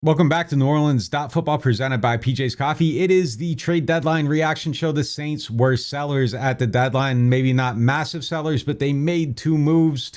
Welcome back to NewOrleans.Football presented by PJ's Coffee. It is the trade deadline reaction show. The Saints were sellers at the deadline, maybe not massive sellers, but they made two moves,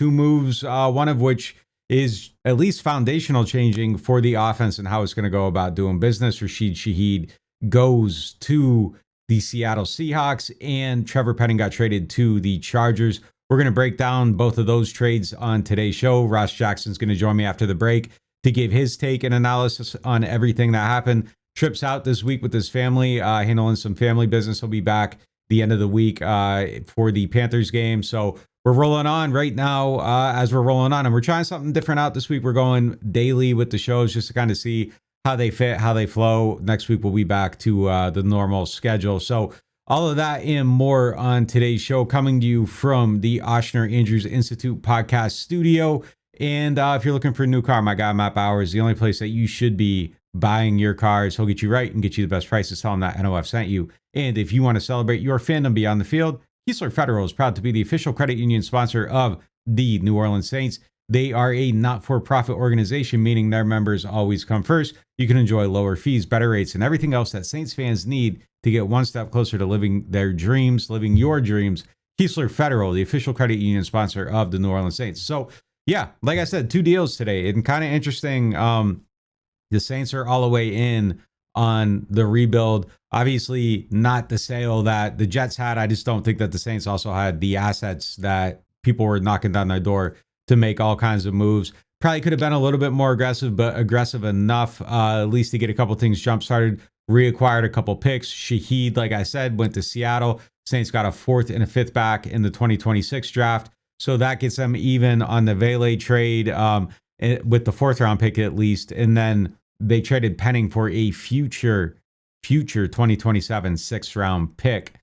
one of which is at least foundational changing for the offense and how it's going to go about doing business. Rashid Shaheed goes to the Seattle Seahawks and Trevor Penning got traded to the Chargers. We're going to break down both of those trades on today's show. Ross Jackson's going to join me after the break to give his take and analysis on everything that happened. Trips out this week with his family, handling some family business. He'll be back the end of the week for the Panthers game. So we're rolling on right now as we're rolling on. And we're trying something different out this week. We're going daily with the shows just to kind of see how they fit, how they flow. Next week, we'll be back to the normal schedule. So all of that and more on today's show, coming to you from the Oshner Andrews Institute podcast studio. And if you're looking for a new car, my guy, Matt Bowers, the only place that you should be buying your cars. He'll get you right and get you the best prices. Tell him that NOF sent you. And if you want to celebrate your fandom beyond the field, Keesler Federal is proud to be the official credit union sponsor of the New Orleans Saints. They are a not-for-profit organization, meaning their members always come first. You can enjoy lower fees, better rates, and everything else that Saints fans need to get one step closer to living their dreams, living your dreams. Keesler Federal, the official credit union sponsor of the New Orleans Saints. So, yeah, like I said, two deals today. And kind of interesting, the Saints are all the way in on the rebuild. Obviously, not the sale that the Jets had. I just don't think that the Saints also had the assets that people were knocking down their door to make all kinds of moves. Probably could have been a little bit more aggressive, but aggressive enough at least to get a couple things jump-started. Reacquired a couple picks. Shaheed, like I said, went to Seattle. Saints got a 4th and a 5th back in the 2026 draft. So that gets them even on the Vele trade with the 4th round pick at least. And then they traded Penning for a future 2027 6th round pick.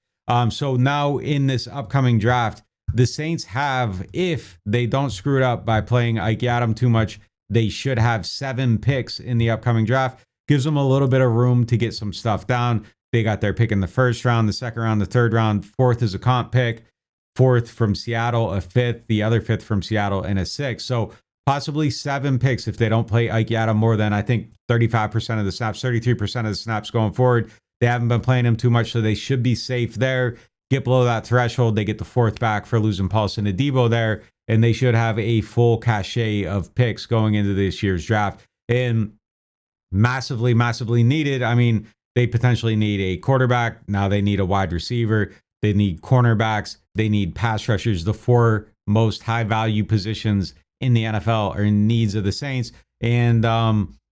So now in this upcoming draft, the Saints have, if they don't screw it up by playing Ike Adam too much, they should have 7 picks in the upcoming draft. Gives them a little bit of room to get some stuff down. They got their pick in the 1st round, the 2nd round, the 3rd round. 4th is a comp pick. 4th from Seattle, a 5th, the other 5th from Seattle, and a 6th. So possibly 7 picks if they don't play Ike Adam more than, I think, 35% of the snaps, 33% of the snaps going forward. They haven't been playing him too much, so they should be safe there. Get below that threshold, they get the 4th back for losing Paulson and Debo there, and they should have a full cachet of picks going into this year's draft. And massively, massively needed. I mean, they potentially need a quarterback. Now they need a wide receiver. They need cornerbacks. They need pass rushers. The 4 most high-value positions in the NFL are in needs of the Saints, and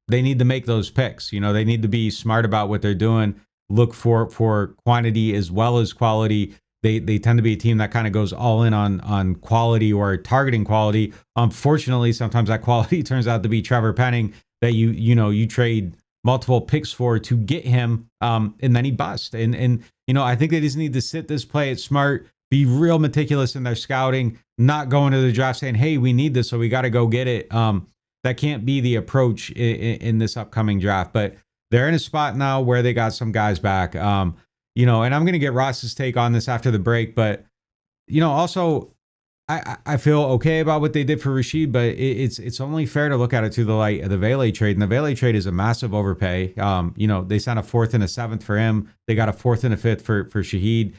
they need to make those picks. You know, they need to be smart about what they're doing. Look for quantity as well as quality. They tend to be a team that kind of goes all in on quality or targeting quality. Unfortunately, sometimes that quality turns out to be Trevor Penning that you trade multiple picks for to get him, and then he busts. And I think they just need to sit this, play it smart, be real meticulous in their scouting, not go into the draft saying, hey, we need this, so we got to go get it. That can't be the approach in this upcoming draft. But they're in a spot now where they got some guys back. And I'm going to get Ross's take on this after the break. But, also, I feel okay about what they did for Rashid, but it's only fair to look at it through the light of the Vele trade. And the Vele trade is a massive overpay. They sent a 4th and a 7th for him. They got a 4th and a 5th for Shaheed.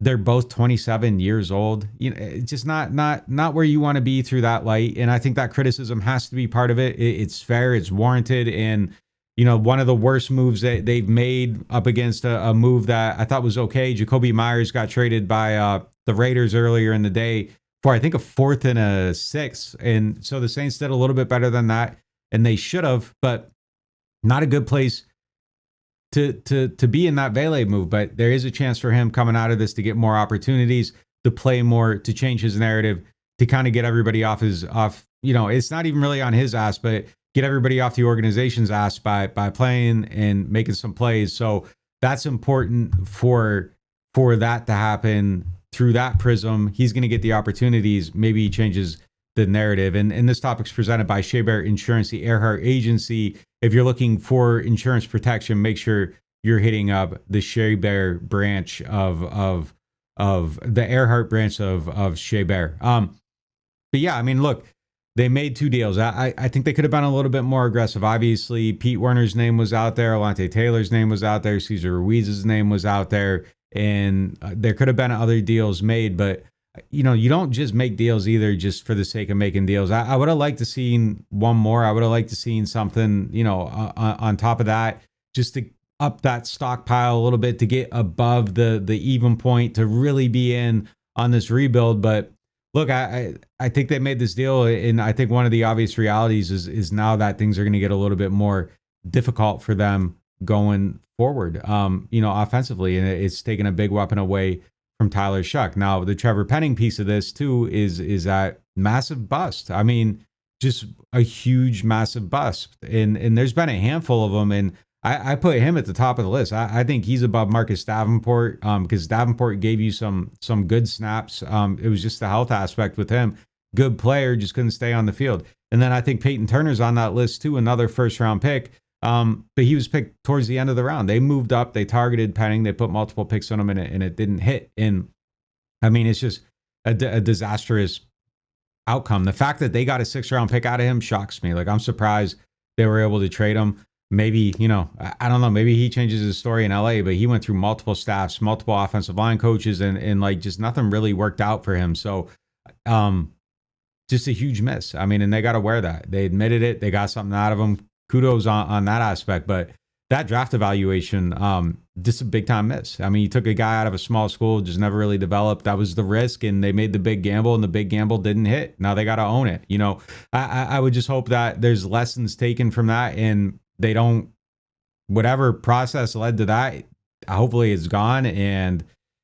They're both 27 years old. It's just not where you want to be through that light. And I think that criticism has to be part of it. It's fair. It's warranted. And, one of the worst moves that they've made up against a move that I thought was okay. Jacoby Myers got traded by the Raiders earlier in the day for, I think, a 4th and a 6th. And so the Saints did a little bit better than that, and they should have, but not a good place to be in that Vele move. But there is a chance for him coming out of this to get more opportunities, to play more, to change his narrative, to kind of get everybody off, it's not even really on his ass, but get everybody off the organization's ass by playing and making some plays. So that's important for that to happen through that prism. He's going to get the opportunities. Maybe he changes the narrative. And this topic's presented by Shea Bear Insurance, the Earhart Agency. If you're looking for insurance protection, make sure you're hitting up the Shea Bear branch of the Earhart branch of Shea Bear. But yeah, I mean, look, they made 2 deals. I think they could have been a little bit more aggressive. Obviously, Pete Werner's name was out there. Alontae Taylor's name was out there. Cesar Ruiz's name was out there. And there could have been other deals made. But, you don't just make deals either just for the sake of making deals. I would have liked to seen one more. I would have liked to seen something, on top of that, just to up that stockpile a little bit to get above the even point to really be in on this rebuild. But look, I think they made this deal, and I think one of the obvious realities is now that things are going to get a little bit more difficult for them going forward, offensively, and it's taken a big weapon away from Tyler Shuck. Now, the Trevor Penning piece of this too is that massive bust. I mean, just a huge, massive bust, and there's been a handful of them, and I put him at the top of the list. I think he's above Marcus Davenport, because Davenport gave you some good snaps. It was just the health aspect with him. Good player, just couldn't stay on the field. And then I think Peyton Turner's on that list too, another first-round pick. But he was picked towards the end of the round. They moved up, they targeted Penning, they put multiple picks on him, and it didn't hit. And I mean, it's just a disastrous outcome. The fact that they got a 6th-round pick out of him shocks me. Like, I'm surprised they were able to trade him. Maybe, I don't know, maybe he changes his story in LA, but he went through multiple staffs, multiple offensive line coaches, and like just nothing really worked out for him. So just a huge miss. I mean, and they got to wear that. They admitted it. They got something out of him. Kudos on that aspect. But that draft evaluation, just a big time miss. I mean, you took a guy out of a small school, just never really developed. That was the risk, and they made the big gamble, and the big gamble didn't hit. Now they got to own it. I would just hope that there's lessons taken from that, and they don't, whatever process led to that, hopefully it's gone, and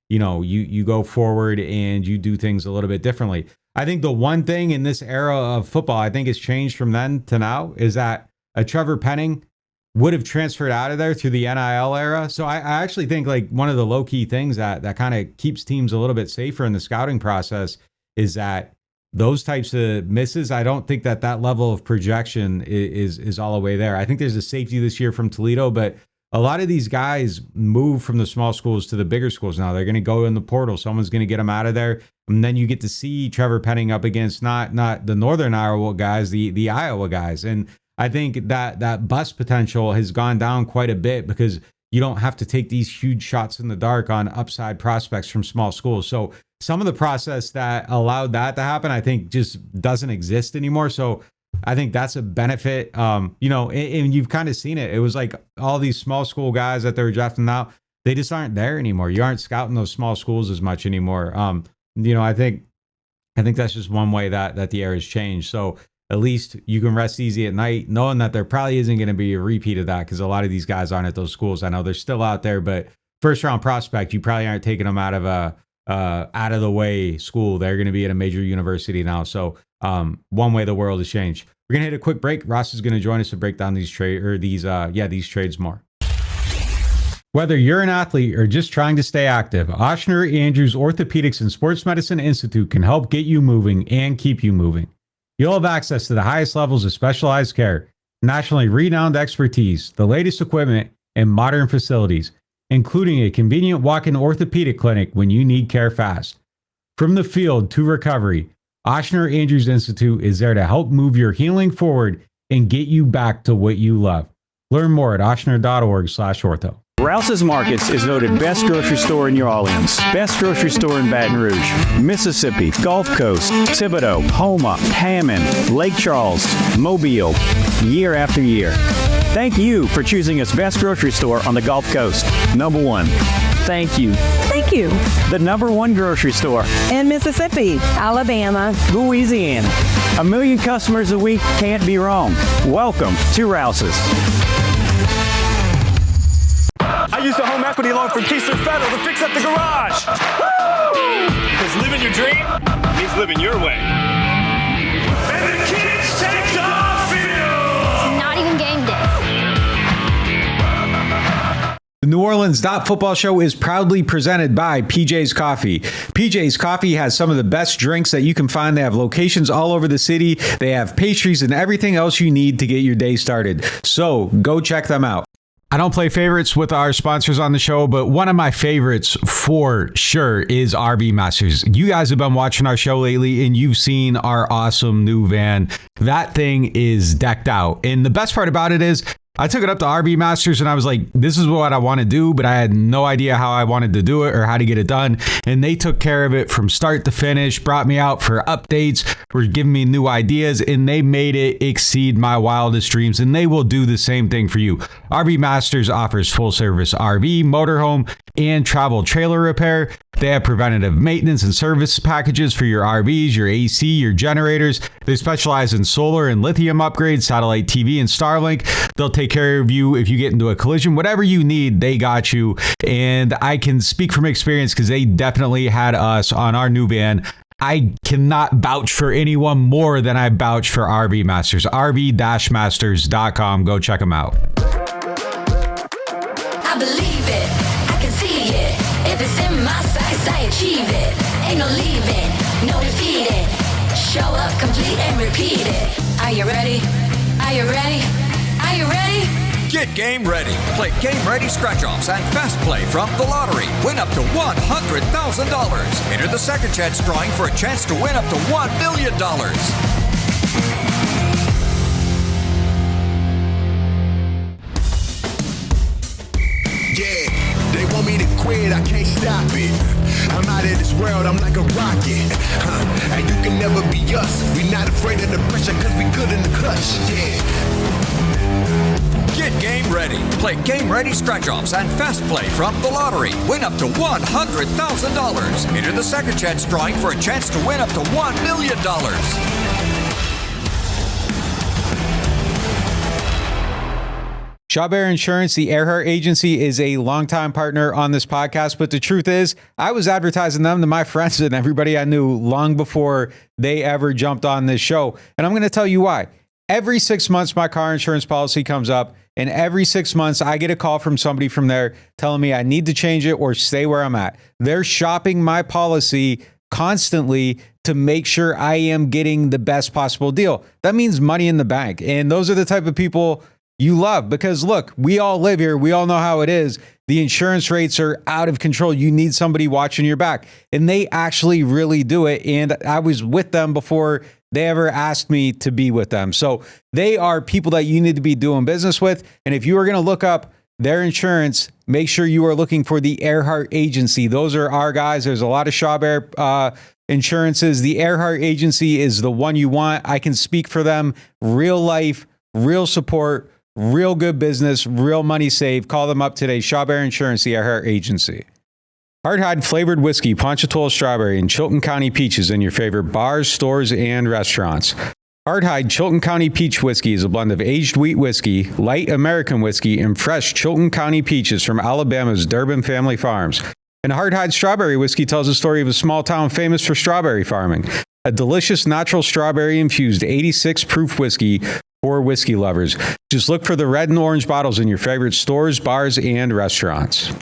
you go forward and you do things a little bit differently. I think the one thing in this era of football, I think has changed from then to now, is that a Trevor Penning would have transferred out of there through the NIL era. So I actually think like one of the low key things that kind of keeps teams a little bit safer in the scouting process is that those types of misses, I don't think that level of projection is all the way there. I think there's a safety this year from Toledo, but a lot of these guys move from the small schools to the bigger schools now. They're going to go in the portal. Someone's going to get them out of there. And then you get to see Trevor Penning up against not the Northern Iowa guys, the Iowa guys. And I think that bust potential has gone down quite a bit because you don't have to take these huge shots in the dark on upside prospects from small schools. So some of the process that allowed that to happen, I think just doesn't exist anymore. So I think that's a benefit, and you've kind of seen it. It was like all these small school guys that they were drafting now, they just aren't there anymore. You aren't scouting those small schools as much anymore. I think that's just one way that the era has changed. So at least you can rest easy at night knowing that there probably isn't going to be a repeat of that because a lot of these guys aren't at those schools. I know they're still out there, but first round prospect, you probably aren't taking them out of the way school. They're going to be at a major university now. So one way the world has changed. We're going to hit a quick break. Ross is going to join us to break down these trades more. Whether you're an athlete or just trying to stay active, Ochsner Andrews Orthopedics and Sports Medicine Institute can help get you moving and keep you moving. You'll have access to the highest levels of specialized care, nationally renowned expertise, the latest equipment, and modern facilities, including a convenient walk-in orthopedic clinic when you need care fast. From the field to recovery, Ochsner Andrews Institute is there to help move your healing forward and get you back to what you love. Learn more at ochsner.org/ortho. Rouse's Markets is voted best grocery store in New Orleans, best grocery store in Baton Rouge, Mississippi, Gulf Coast, Thibodaux, Houma, Hammond, Lake Charles, Mobile, year after year. Thank you for choosing us best grocery store on the Gulf Coast. Number one. Thank you. Thank you. The number one grocery store In Mississippi, Alabama, Louisiana. 1 million customers a week can't be wrong. Welcome to Rouse's. I used a home equity loan from Keystone Federal to fix up the garage. Woo! Because living your dream means living your way. And the kids take the field. It's not even game day. The NewOrleans.Football show is proudly presented by PJ's Coffee. PJ's Coffee has some of the best drinks that you can find. They have locations all over the city. They have pastries and everything else you need to get your day started. So go check them out. I don't play favorites with our sponsors on the show, but one of my favorites for sure is RV Masters. You guys have been watching our show lately and you've seen our awesome new van. That thing is decked out. And the best part about it is I took it up to RV Masters and I was like, this is what I want to do, but I had no idea how I wanted to do it or how to get it done. And they took care of it from start to finish, brought me out for updates, were giving me new ideas, and they made it exceed my wildest dreams. And they will do the same thing for you. RV Masters offers full service RV, motorhome, and travel trailer repair. They have preventative maintenance and service packages for your RVs, your AC, your generators. They specialize in solar and lithium upgrades, satellite TV, and Starlink. They'll take care of you if you get into a collision. Whatever you need, they got you. And I can speak from experience because they definitely had us on our new van. I cannot vouch for anyone more than I vouch for RV Masters. RV-Masters.com. Go check them out. I believe it, I can see it. If it's in my sights, I achieve it. Ain't no leaving, no defeating. Show up, complete and repeat it. Are you ready? Are you ready? Are you ready? Get game ready. Play game ready scratch-offs and fast play from the lottery. Win up to $100,000. Enter the second chance drawing for a chance to win up to $1 million. Yeah, they want me to quit, I can't stop it. I'm out of this world, I'm like a rocket. And you can never be us. We not afraid of the pressure, cause we good in the clutch. Yeah. Get game ready. Play game ready scratch-offs and fast play from the lottery. Win up to $100,000. Enter the second chance drawing for a chance to win up to $1 million. Shawbear Insurance, the Earhart Agency, is a longtime partner on this podcast, but the truth is, I was advertising them to my friends and everybody I knew long before they ever jumped on this show. And I'm going to tell you why. Every 6 months, my car insurance policy comes up, and every 6 months, I get a call from somebody from there telling me I need to change it or stay where I'm at. They're shopping my policy constantly to make sure I am getting the best possible deal. That means money in the bank. And those are the type of people you love because, look, we all live here. We all know how it is. The insurance rates are out of control. You need somebody watching your back. And they actually really do it. And I was with them before they ever asked me to be with them. So they are people that you need to be doing business with. And if you are going to look up their insurance, make sure you are looking for the Earhart Agency. Those are our guys. There's a lot of Shawbear insurances. The Earhart Agency is the one you want. I can speak for them. Real life, real support, real good business, real money saved. Call them up today. Shawbear Insurance, the Earhart Agency. Hardhide flavored whiskey, Ponchatoula strawberry, and Chilton County peaches in your favorite bars, stores, and restaurants. Hardhide Chilton County Peach Whiskey is a blend of aged wheat whiskey, light American whiskey, and fresh Chilton County peaches from Alabama's Durbin Family Farms. And Hardhide Strawberry Whiskey tells the story of a small town famous for strawberry farming. A delicious natural strawberry-infused 86 proof whiskey for whiskey lovers. Just look for the red and orange bottles in your favorite stores, bars, and restaurants.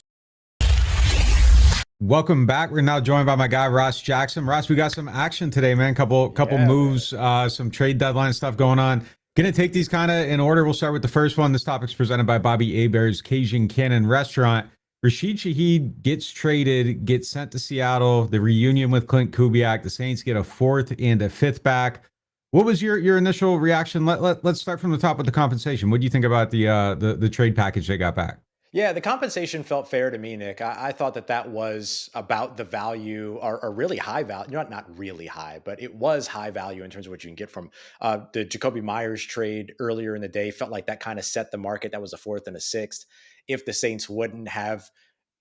Welcome back. We're now joined by my guy, Ross Jackson. Ross, we got some action today, man. Couple moves, some trade deadline stuff going on. Going to take these kind of in order. We'll start with the first one. This topic's presented by Bobby Hebert's Cajun Cannon Restaurant. Rashid Shaheed gets traded, gets sent to Seattle. The reunion with Clint Kubiak. The Saints get a fourth and a fifth back. What was your initial reaction? Let's start from the top with the compensation. What do you think about the trade package they got back? Yeah, the compensation felt fair to me, Nick. I thought that was about the value or really high value, not really high, but it was high value in terms of what you can get from the Jacoby Myers trade earlier in the day. Felt like that kind of set the market. That was a fourth and a sixth. If the Saints wouldn't have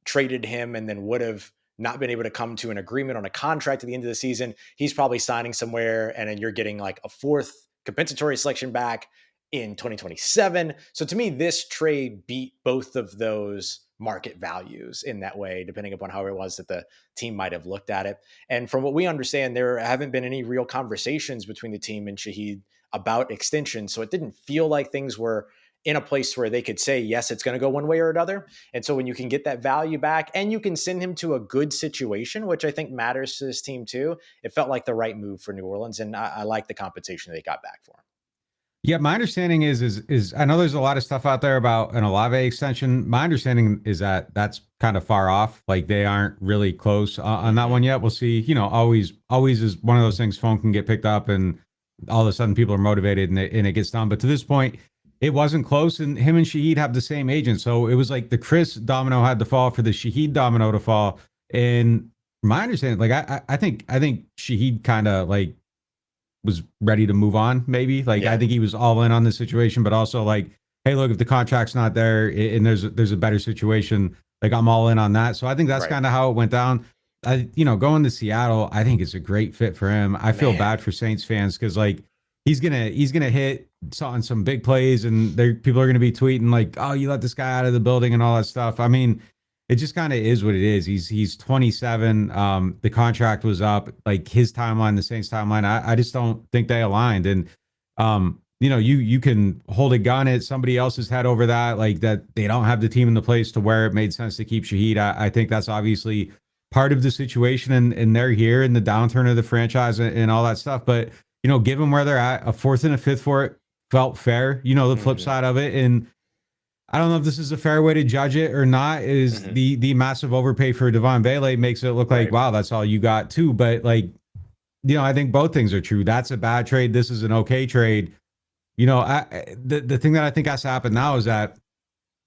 traded him and then would have not been able to come to an agreement on a contract at the end of the season, he's probably signing somewhere and then you're getting like a fourth compensatory selection back in 2027. So to me, this trade beat both of those market values in that way, depending upon how it was that the team might have looked at it. And from what we understand, there haven't been any real conversations between the team and Shaheed about extension. So it didn't feel like things were in a place where they could say, yes, it's going to go one way or another. And so when you can get that value back and you can send him to a good situation, which I think matters to this team too, it felt like the right move for New Orleans. And I like the compensation they got back for him. Yeah, my understanding is I know there's a lot of stuff out there about an Olave extension. My understanding is that that's kind of far off. Like they aren't really close on that one yet. We'll see. Always is one of those things. Phone can get picked up, and all of a sudden people are motivated, and it gets done. But to this point, it wasn't close. And him and Shaheed have the same agent, so it was like the Chris domino had to fall for the Shaheed domino to fall. And my understanding, like I think Shaheed kind of like was ready to move on, maybe. Like I Yeah. think he was all in on the situation, but also like, hey, look, if the contract's not there and there's a better situation, like I'm all in on that. So I think that's Right. kind of how it went down. Going to Seattle, I think it's a great fit for him. I feel Man. bad for Saints fans because like he's gonna hit on some big plays, and there people are gonna be tweeting like, oh, you let this guy out of the building and all that stuff. I mean, it just kind of is what it is. He's 27. The contract was up. Like his timeline, the Saints timeline. I just don't think they aligned. And you can hold a gun at somebody else's head over that. Like that they don't have the team in the place to where it made sense to keep Shaheed. I think that's obviously part of the situation, and they're here in the downturn of the franchise and all that stuff. But given where they're at, a fourth and a fifth for it felt fair. The flip Mhm. side of it, and I don't know if this is a fair way to judge it or not. Is Mhm. the massive overpay for Devaughn Vele makes it look like, Right. wow, that's all you got too. But like, I think both things are true. That's a bad trade. This is an okay trade. The thing that I think has to happen now is that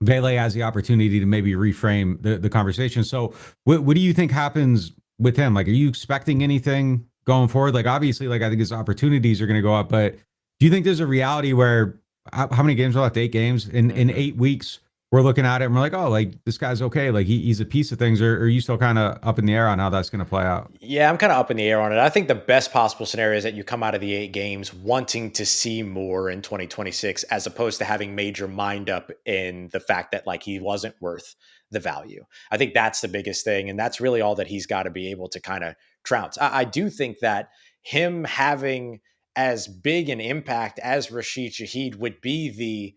Vele has the opportunity to maybe reframe the conversation. So what do you think happens with him? Like, are you expecting anything going forward? Like, obviously, like I think his opportunities are going to go up, but do you think there's a reality where how many games are left? 8 games in Mhm. 8 weeks. We're looking at it and we're like, oh, like this guy's okay. Like he's a piece of things. Or are you still kind of up in the air on how that's going to play out? Yeah, I'm kind of up in the air on it. I think the best possible scenario is that you come out of the 8 games wanting to see more in 2026, as opposed to having made your mind up in the fact that like he wasn't worth the value. I think that's the biggest thing. And that's really all that he's got to be able to kind of trounce. I do think that him having as big an impact as Rashid Shaheed would be the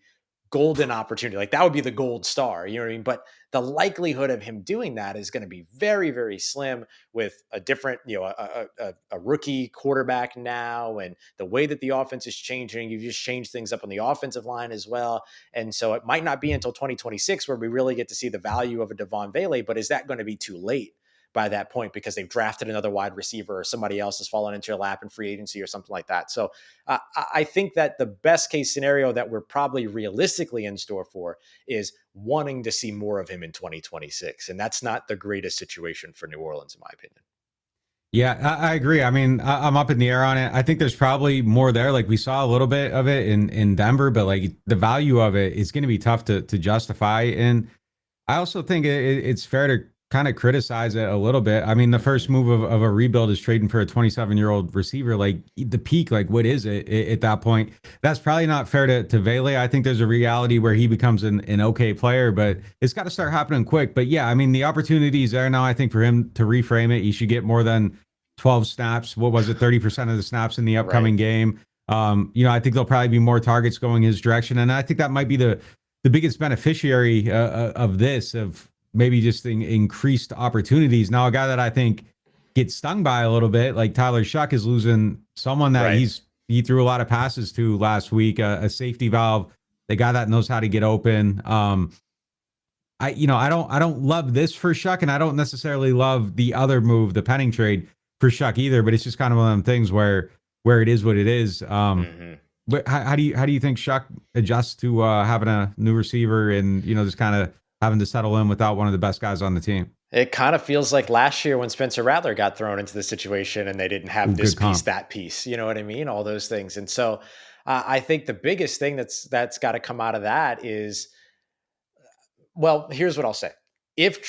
golden opportunity. Like that would be the gold star, you know what I mean? But the likelihood of him doing that is going to be very, very slim with a different, a rookie quarterback now, and the way that the offense is changing. You've just changed things up on the offensive line as well. And so it might not be until 2026 where we really get to see the value of a Devaughn Vele, but is that going to be too late by that point because they've drafted another wide receiver or somebody else has fallen into your lap in free agency or something like that? So I think that the best case scenario that we're probably realistically in store for is wanting to see more of him in 2026. And that's not the greatest situation for New Orleans, in my opinion. Yeah, I agree. I mean, I'm up in the air on it. I think there's probably more there. Like we saw a little bit of it in Denver, but like the value of it is going to be tough to justify. And I also think it's fair to kind of criticize it a little bit. I mean, the first move of a rebuild is trading for a 27-year-old receiver. Like the peak, like what is it at that point? That's probably not fair to Vele. I think there's a reality where he becomes an okay player, but it's got to start happening quick. But yeah, I mean, the opportunity is there now. I think for him to reframe it, he should get more than 12 snaps. What was it? 30% of the snaps in the Right. upcoming game. I think there'll probably be more targets going his direction, and I think that might be the biggest beneficiary of this, of maybe just increased opportunities. Now, a guy that I think gets stung by a little bit, like Tyler Shuck, is losing someone that Right. he threw a lot of passes to last week, a safety valve, the guy that knows how to get open. I don't love this for Shuck, and I don't necessarily love the other move, the Penning trade for Shuck either. But it's just kind of one of them things where it is what it is. Hmm. But how do you think Shuck adjusts to having a new receiver and just kind of having to settle in without one of the best guys on the team? It kind of feels like last year when Spencer Rattler got thrown into the situation and they didn't have Ooh, this good piece, comp. that piece. You know what I mean? All those things. And so I think the biggest thing that's got to come out of that is, well, here's what I'll say. If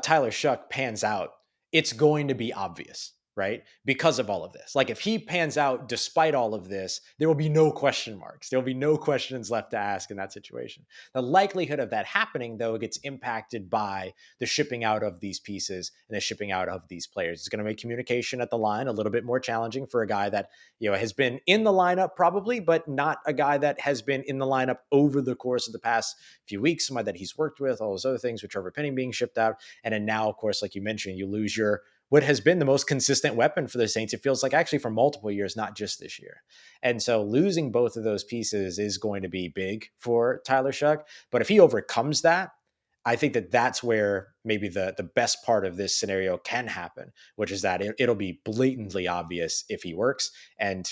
Tyler Shuck pans out, it's going to be obvious, right? Because of all of this. Like if he pans out despite all of this, there will be no question marks. There will be no questions left to ask in that situation. The likelihood of that happening, though, gets impacted by the shipping out of these pieces and the shipping out of these players. It's going to make communication at the line a little bit more challenging for a guy that has been in the lineup probably, but not a guy that has been in the lineup over the course of the past few weeks, somebody that he's worked with, all those other things with Trevor Penning being shipped out. And then now, of course, like you mentioned, you lose your what has been the most consistent weapon for the Saints, it feels like actually for multiple years, not just this year. And so losing both of those pieces is going to be big for Tyler Shuck. But if he overcomes that, I think that that's where maybe the best part of this scenario can happen, which is that it'll be blatantly obvious if he works. And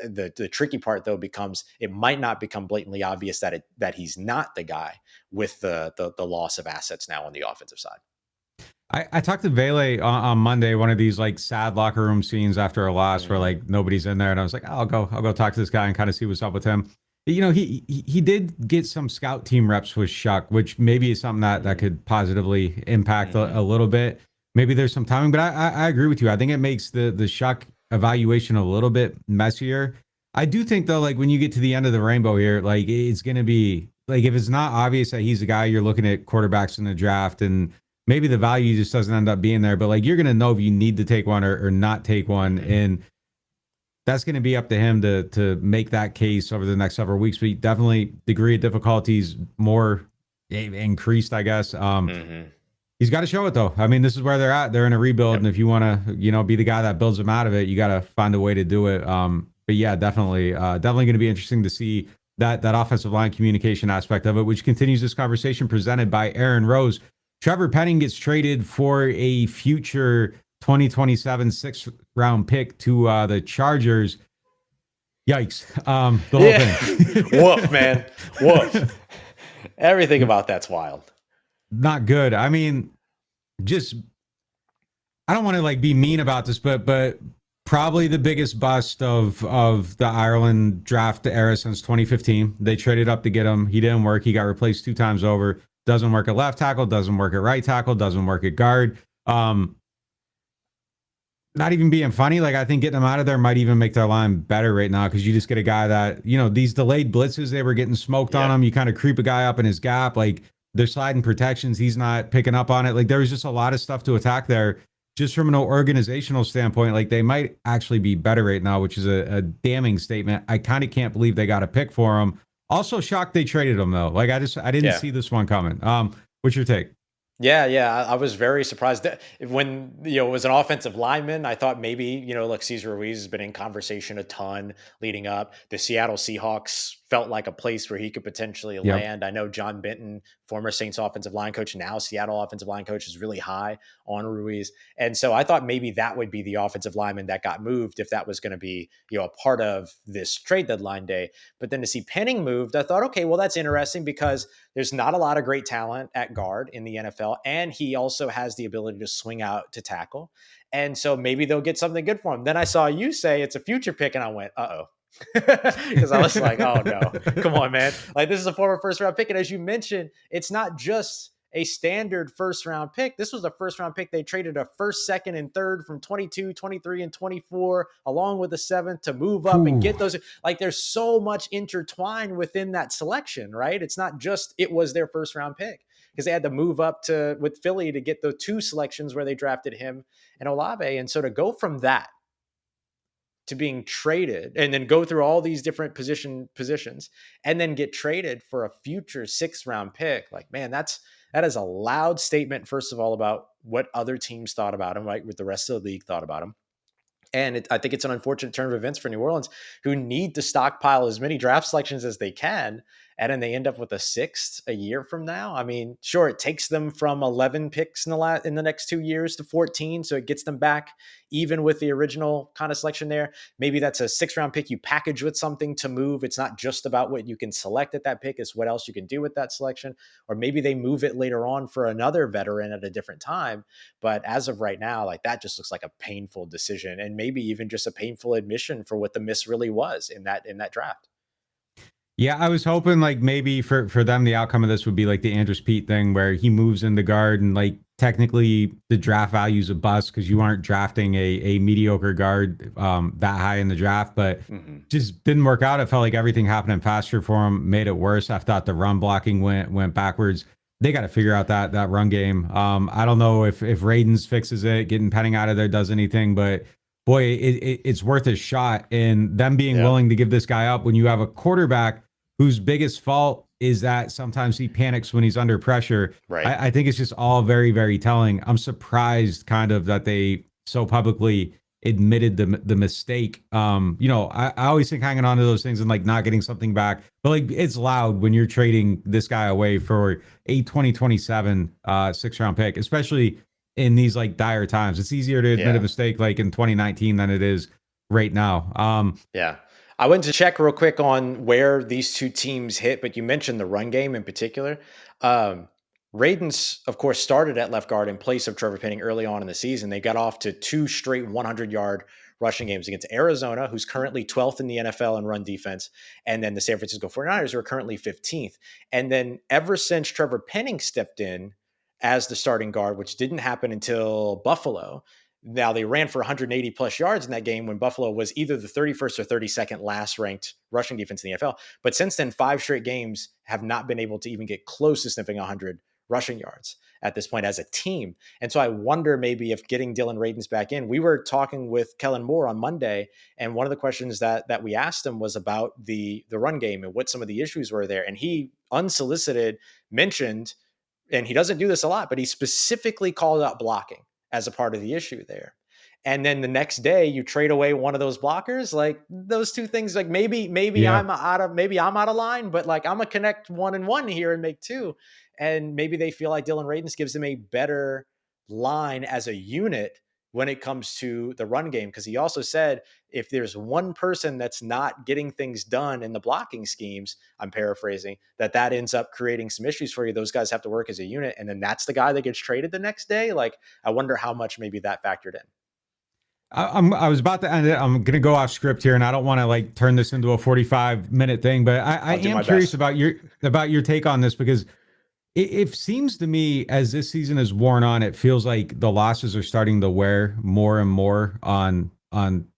the tricky part though becomes it might not become blatantly obvious that he's not the guy with the loss of assets now on the offensive side. I talked to Vele on Monday, one of these like sad locker room scenes after a loss where like nobody's in there, and I was like, I'll go talk to this guy and kind of see what's up with him. You know, he did get some scout team reps with Shuck, which maybe is something that could positively impact a little bit. Maybe there's some timing, but I agree with you. I think it makes the Shuck evaluation a little bit messier. I do think though, like when you get to the end of the rainbow here, like it's going to be like if it's not obvious that he's a guy, you're looking at quarterbacks in the draft and maybe the value just doesn't end up being there, but like you're going to know if you need to take one or not take one. And that's going to be up to him to make that case over the next several weeks. But definitely degree of difficulty is more increased, I guess. He's got to show it though. I mean, this is where they're at. They're in a rebuild. And if you want to, be the guy that builds them out of it, you got to find a way to do it. But yeah, definitely going to be interesting to see that offensive line communication aspect of it, which continues this conversation presented by Aaron Rose. Trevor Penning gets traded for a future 2027 6th-round pick to the Chargers. Yikes. The whole thing. Woof, man. Woof. Everything about that's wild. Not good. I mean, I don't want to like be mean about this, but probably the biggest bust of the Ireland draft era since 2015. They traded up to get him. He didn't work. He got replaced 2 times over. Doesn't work at left tackle, doesn't work at right tackle, doesn't work at guard. Not even being funny, like I think getting him out of there might even make their line better right now because you just get a guy that, these delayed blitzes, they were getting smoked on him. You kind of creep a guy up in his gap, like they're sliding protections. He's not picking up on it. Like there was just a lot of stuff to attack there just from an organizational standpoint. Like they might actually be better right now, which is a damning statement. I kind of can't believe they got a pick for him. Also shocked they traded him though. Like I didn't see this one coming. What's your take? Yeah. I was very surprised that when, it was an offensive lineman, I thought maybe, look, Cesar Ruiz has been in conversation a ton leading up. The Seattle Seahawks felt like a place where he could potentially land. I know John Benton, former Saints offensive line coach, now Seattle offensive line coach, is really high on Ruiz. And so I thought maybe that would be the offensive lineman that got moved if that was going to be, a part of this trade deadline day. But then to see Penning moved, I thought, okay, well, that's interesting because there's not a lot of great talent at guard in the NFL. And he also has the ability to swing out to tackle. And so maybe they'll get something good for him. Then I saw you say it's a future pick and I went, uh-oh. Because I was like, oh no, come on, man. Like this is a former 1st-round pick. And as you mentioned, it's not just a standard 1st-round pick. This was a 1st-round pick. They traded a 1st, 2nd, and 3rd from 22, 23, and 24, along with the 7th to move up and get those. Like there's so much intertwined within that selection, right? It's not just, it was their 1st-round pick because they had to move up with Philly to get the 2 selections where they drafted him and Olave. And so to go from that to being traded and then go through all these different positions and then get traded for a future 6th-round pick. Like, man, that is a loud statement, first of all, about what other teams thought about him, right? What the rest of the league thought about him. And I think it's an unfortunate turn of events for New Orleans, who need to stockpile as many draft selections as they can. And then they end up with a 6th a year from now. I mean, sure, it takes them from 11 picks in the next 2 years to 14. So it gets them back even with the original kind of selection there. Maybe that's a 6th-round pick you package with something to move. It's not just about what you can select at that pick. It's what else you can do with that selection. Or maybe they move it later on for another veteran at a different time. But as of right now, like that just looks like a painful decision and maybe even just a painful admission for what the miss really was in that draft. Yeah, I was hoping like maybe for them, the outcome of this would be like the Andrews Pete thing where he moves in the guard and like technically the draft value is a bust because you aren't drafting a mediocre guard that high in the draft, but just didn't work out. It felt like everything happening faster for him, made it worse. I thought the run blocking went backwards. They got to figure out that run game. I don't know if Radens fixes it, getting Penning out of there does anything, but boy, it's worth a shot. And them being willing to give this guy up when you have a quarterback whose biggest fault is that sometimes he panics when he's under pressure. Right. I think it's just all very, very telling. I'm surprised kind of that they so publicly admitted the mistake. I always think hanging on to those things and like not getting something back, but like it's loud when you're trading this guy away for a 2027 6th-round pick, especially in these like dire times. It's easier to admit a mistake like in 2019 than it is right now. Yeah. I went to check real quick on where these two teams hit, but you mentioned the run game in particular. Ravens, of course, started at left guard in place of Trevor Penning early on in the season. They got off to 2 straight 100-yard rushing games against Arizona, who's currently 12th in the NFL in run defense, and then the San Francisco 49ers, who are currently 15th. And then ever since Trevor Penning stepped in as the starting guard, which didn't happen until Buffalo, now they ran for 180 plus yards in that game when Buffalo was either the 31st or 32nd last ranked rushing defense in the NFL. But since then, 5 straight games have not been able to even get close to sniffing 100 rushing yards at this point as a team. And so I wonder maybe if getting Dylan Radins back in. We were talking with Kellen Moore on Monday, and one of the questions that we asked him was about the run game and what some of the issues were there. And he unsolicited mentioned, and he doesn't do this a lot, but he specifically called out blocking as a part of the issue there. And then the next day you trade away one of those blockers, like those two things, like maybe I'm out of line, but like I'm gonna connect 1 and 1 here and make 2. And maybe they feel like Dylan Radins gives them a better line as a unit when it comes to the run game. Because he also said if there's one person that's not getting things done in the blocking schemes, I'm paraphrasing, that ends up creating some issues for you. Those guys have to work as a unit. And then that's the guy that gets traded the next day. Like, I wonder how much maybe that factored in. I was about to end it. I'm going to go off script here, and I don't want to like turn this into a 45-minute thing, but I am curious about your take on this, because it seems to me as this season has worn on, it feels like the losses are starting to wear more and more on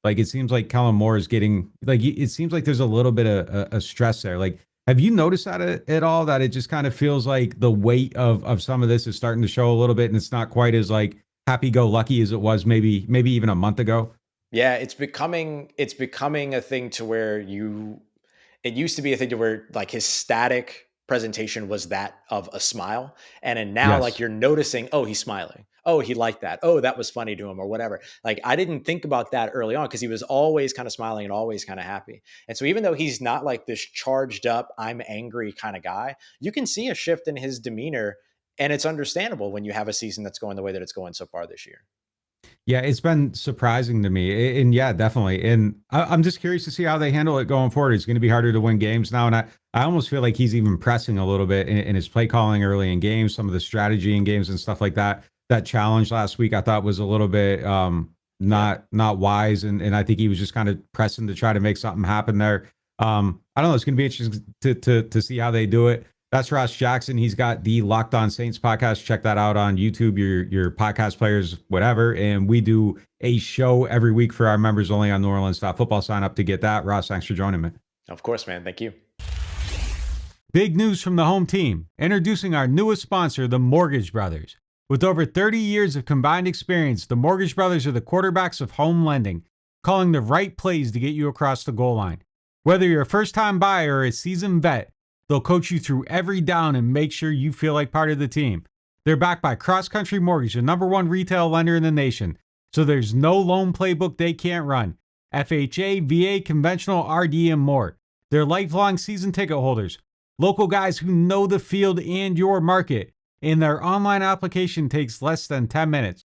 like, it seems like Kellen Moore is getting like, it seems like there's a little bit of a stress there. Like, have you noticed that at all, that it just kind of feels like the weight of some of this is starting to show a little bit, and it's not quite as like happy-go-lucky as it was maybe even a month ago? Yeah, it's becoming a thing to where it used to be a thing to where like his static presentation was that of a smile. And then now like you're noticing, oh, he's smiling. Oh, he liked that. Oh, that was funny to him or whatever. Like, I didn't think about that early on because he was always kind of smiling and always kind of happy. And so even though he's not like this charged up, I'm angry kind of guy, you can see a shift in his demeanor. And it's understandable when you have a season that's going the way that it's going so far this year. Yeah, it's been surprising to me. And yeah, definitely. And I'm just curious to see how they handle it going forward. It's going to be harder to win games now. And I almost feel like he's even pressing a little bit in his play calling early in games, some of the strategy in games and stuff like that. That challenge last week I thought was a little bit not wise. And I think he was just kind of pressing to try to make something happen there. I don't know. It's going to be interesting to see how they do it. That's Ross Jackson. He's got the Locked On Saints podcast. Check that out on YouTube, your podcast players, whatever. And we do a show every week for our members only on NewOrleans.Football. Sign up to get that. Ross, thanks for joining me. Of course, man. Thank you. Big news from the home team. Introducing our newest sponsor, the Mortgage Brothers. With over 30 years of combined experience, the Mortgage Brothers are the quarterbacks of home lending, calling the right plays to get you across the goal line. Whether you're a first-time buyer or a seasoned vet, they'll coach you through every down and make sure you feel like part of the team. They're backed by Cross Country Mortgage, the #1 retail lender in the nation. So there's no loan playbook they can't run. FHA, VA, conventional, RD, and more. They're lifelong season ticket holders. Local guys who know the field and your market. And their online application takes less than 10 minutes.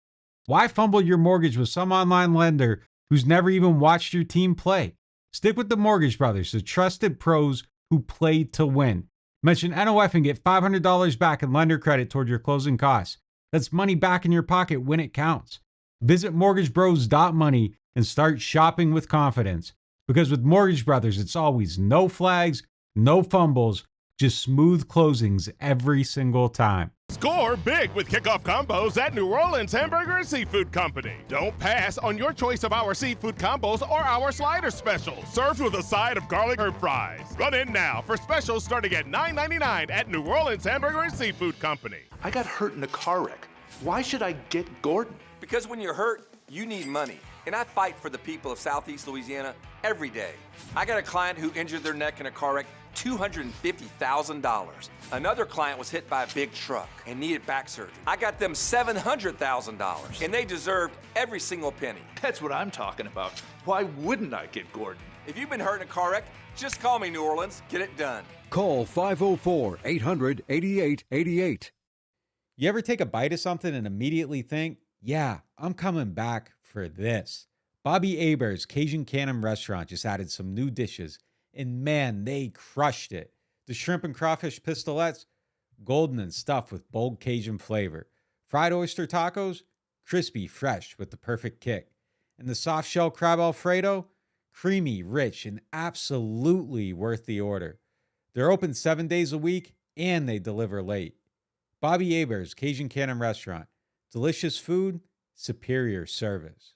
Why fumble your mortgage with some online lender who's never even watched your team play? Stick with the Mortgage Brothers, the trusted pros who play to win. Mention NOF and get $500 back in lender credit toward your closing costs. That's money back in your pocket when it counts. Visit mortgagebros.money and start shopping with confidence. Because with Mortgage Brothers, it's always no flags, no fumbles, just smooth closings every single time. Score big with kickoff combos at New Orleans Hamburger and Seafood Company. Don't pass on your choice of our seafood combos or our slider specials. Served with a side of garlic herb fries. Run in now for specials starting at $9.99 at New Orleans Hamburger and Seafood Company. I got hurt in a car wreck. Why should I get Gordon? Because when you're hurt, you need money. and I fight for the people of Southeast Louisiana every day. I got a client who injured their neck in a car wreck, $250,000. Another client was hit by a big truck and needed back surgery. I got them $700,000, and they deserved every single penny. That's what I'm talking about. Why wouldn't I get Gordon? If you've been hurt in a car wreck, just call me, New Orleans. Get it done. Call 504-800-8888. You ever take a bite of something and immediately think, yeah, I'm coming back for this? Bobby Hebert's Cajun Cannon Restaurant just added some new dishes, and man, they crushed it. The shrimp and crawfish pistolets, golden and stuffed with bold Cajun flavor. Fried oyster tacos, crispy, fresh with the perfect kick. And the soft shell crab Alfredo, creamy, rich, and absolutely worth the order. They're open 7 days a week, and they deliver late. Bobby Hebert's Cajun Cannon Restaurant. Delicious food, superior service.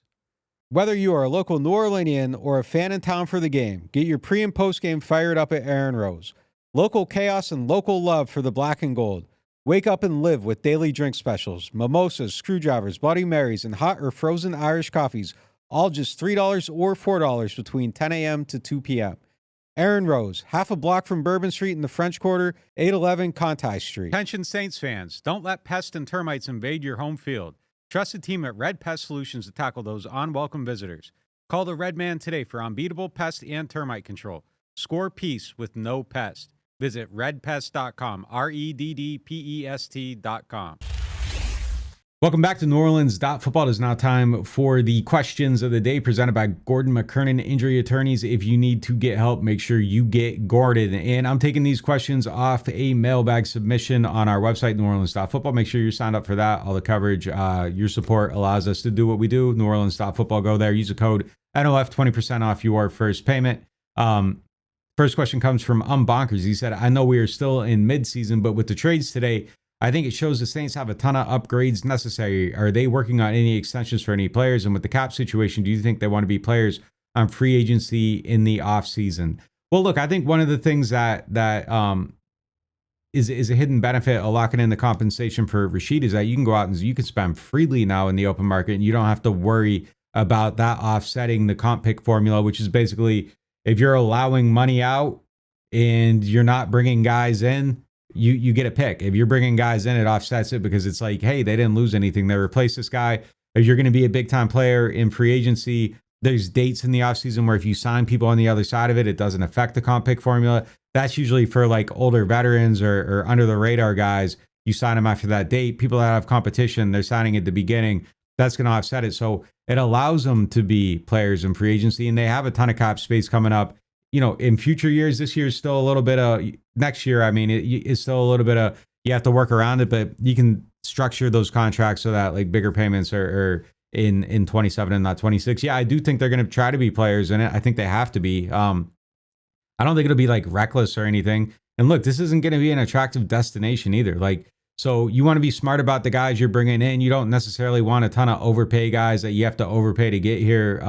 Whether you are a local New Orleanian or a fan in town for the game, get your pre- and post-game fired up at Aaron Rose. Local chaos and local love for the black and gold. Wake up and live with daily drink specials, mimosas, screwdrivers, Bloody Marys, and hot or frozen Irish coffees, all just $3 or $4 between 10 a.m. to 2 p.m. Aaron Rose, half a block from Bourbon Street in the French Quarter, 811 Conti Street. Attention Saints fans, don't let pests and termites invade your home field. Trust the team at Red Pest Solutions to tackle those unwelcome visitors. Call the Red Man today for unbeatable pest and termite control. Score peace with no pest. Visit redpest.com, REDDPEST.com. Welcome back to NewOrleans.Football. It is now time for the questions of the day presented by Gordon McKernan Injury Attorneys. If you need to get help, make sure you get Gordon. And I'm taking these questions off a mailbag submission on our website, NewOrleans.Football. Make sure you're signed up for that. All the coverage, your support allows us to do what we do. NewOrleans.Football. Go there. Use the code NOF, 20% off your first payment. First question comes from Bonkers. He said, I know we are still in midseason, but with the trades today, I think it shows the Saints have a ton of upgrades necessary. Are they working on any extensions for any players? And with the cap situation, do you think they want to be players on free agency in the offseason? Well, look, I think one of the things that is a hidden benefit of locking in the compensation for Rashid is that you can go out and you can spend freely now in the open market, and you don't have to worry about that offsetting the comp pick formula, which is basically if you're allowing money out and you're not bringing guys in, you get a pick. If you're bringing guys in, it offsets it because it's like, hey, they didn't lose anything. They replaced this guy. If you're going to be a big time player in free agency, there's dates in the offseason where if you sign people on the other side of it, it doesn't affect the comp pick formula. That's usually for like older veterans or under the radar guys. You sign them after that date. People that have competition, they're signing at the beginning. That's going to offset it. So it allows them to be players in free agency, and they have a ton of cap space coming up. You know, in future years, this year is still a little bit of next year. I mean, it's still a little bit of, you have to work around it, but you can structure those contracts so that like bigger payments are in 27 and not 26. Yeah, I do think they're going to try to be players in it. I think they have to be. I don't think it'll be like reckless or anything. And look, this isn't going to be an attractive destination either. Like, so you want to be smart about the guys you're bringing in. You don't necessarily want a ton of overpay guys that you have to overpay to get here.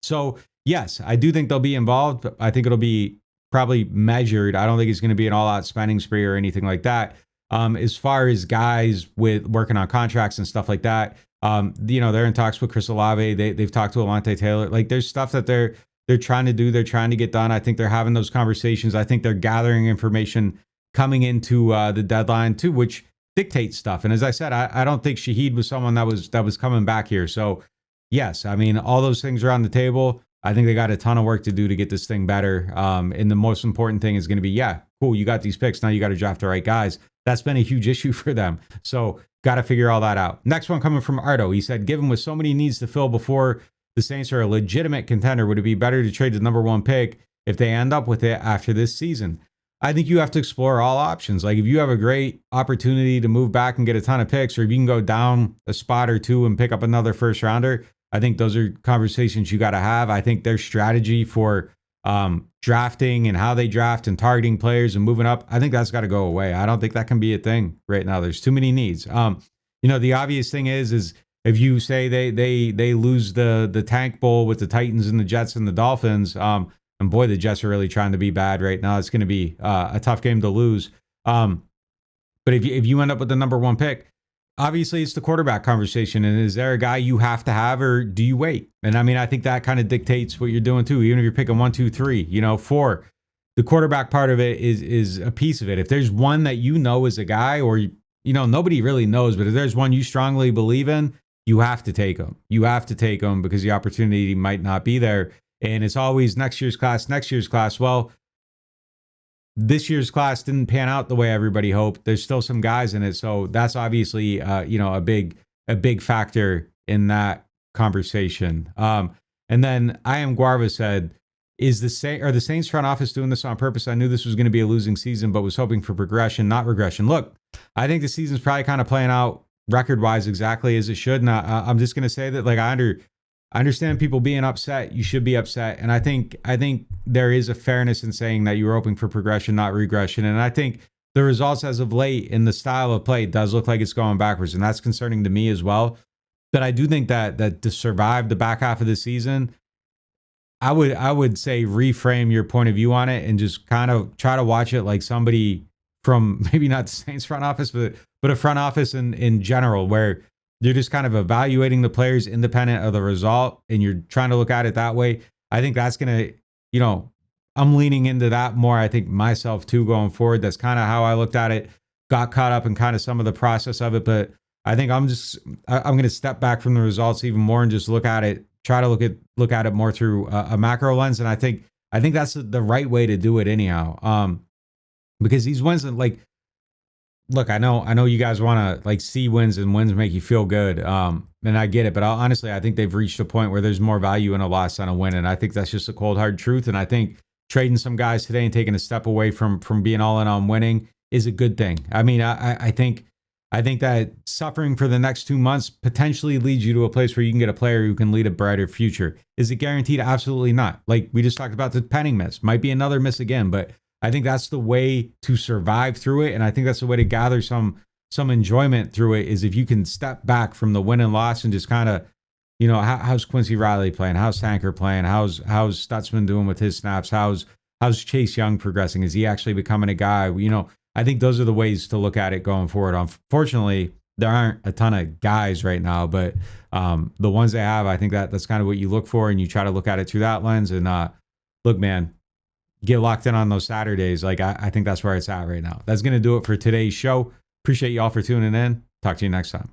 So yes, I do think they'll be involved, but I think it'll be probably measured. I don't think it's going to be an all-out spending spree or anything like that. As far as guys with working on contracts and stuff like that, you know, they're in talks with Chris Olave. They've talked to Alante Taylor. Like, there's stuff that they're trying to do. They're trying to get done. I think they're having those conversations. I think they're gathering information coming into the deadline too, which dictates stuff. And as I said, I don't think Shaheed was someone that was coming back here. So yes, I mean, all those things are on the table. I think they got a ton of work to do to get this thing better. And the most important thing is going to be, yeah, cool, you got these picks. Now you got to draft the right guys. That's been a huge issue for them. So got to figure all that out. Next one coming from Ardo. He said, given with so many needs to fill before the Saints are a legitimate contender, would it be better to trade the number one pick if they end up with it after this season? I think you have to explore all options. Like, if you have a great opportunity to move back and get a ton of picks, or if you can go down a spot or two and pick up another first rounder, I think those are conversations you got to have. I think their strategy for drafting and how they draft and targeting players and moving up, I think that's got to go away. I don't think that can be a thing right now. There's too many needs. You know, the obvious thing is if you say they lose the tank bowl with the Titans and the Jets and the Dolphins, and boy, the Jets are really trying to be bad right now. It's going to be a tough game to lose. But if you end up with the number one pick, obviously it's the quarterback conversation. And is there a guy you have to have, or do you wait? And I mean, I think that kind of dictates what you're doing too. Even if you're picking 1, 2, 3, 4, the quarterback part of it is a piece of it. If there's one that is a guy, or nobody really knows, but if there's one you strongly believe in, you have to take him. You have to take him because the opportunity might not be there. And it's always next year's class. Well, this year's class didn't pan out the way everybody hoped. There's still some guys in it. So that's obviously, a big factor in that conversation. And then I Am Guarva said, are the Saints front office doing this on purpose? I knew this was going to be a losing season, but was hoping for progression, not regression. Look, I think the season's probably kind of playing out record-wise exactly as it should. And I'm just going to say that, like, I understand people being upset. You should be upset. And I think there is a fairness in saying that you were hoping for progression, not regression. And I think the results as of late in the style of play does look like it's going backwards. And that's concerning to me as well. But I do think that to survive the back half of the season, I would say reframe your point of view on it and just kind of try to watch it like somebody from maybe not the Saints front office, but a front office in general, where you're just kind of evaluating the players independent of the result, and you're trying to look at it that way. I think that's going to, I'm leaning into that more. I think myself too going forward. That's kind of how I looked at it, got caught up in kind of some of the process of it. But I think I'm going to step back from the results even more and just look at it, try to look at it more through a macro lens. And I think that's the right way to do it anyhow. Because these wins, like, look, I know you guys want to like see wins, and wins make you feel good. And I get it, but honestly, I think they've reached a point where there's more value in a loss than a win. And I think that's just a cold, hard truth. And I think trading some guys today and taking a step away from being all in on winning is a good thing. I mean, I think that suffering for the next 2 months potentially leads you to a place where you can get a player who can lead a brighter future. Is it guaranteed? Absolutely not. Like we just talked about, the Penning miss might be another miss again, but I think that's the way to survive through it. And I think that's the way to gather some enjoyment through it, is if you can step back from the win and loss and just kind of, how's Quincy Riley playing? How's Tanker playing? How's Stutzman doing with his snaps? How's Chase Young progressing? Is he actually becoming a guy? I think those are the ways to look at it going forward. Unfortunately, there aren't a ton of guys right now, but the ones they have, I think that's kind of what you look for, and you try to look at it through that lens. And look, man, get locked in on those Saturdays. Like I think that's where it's at right now. That's going to do it for today's show. Appreciate y'all for tuning in. Talk to you next time.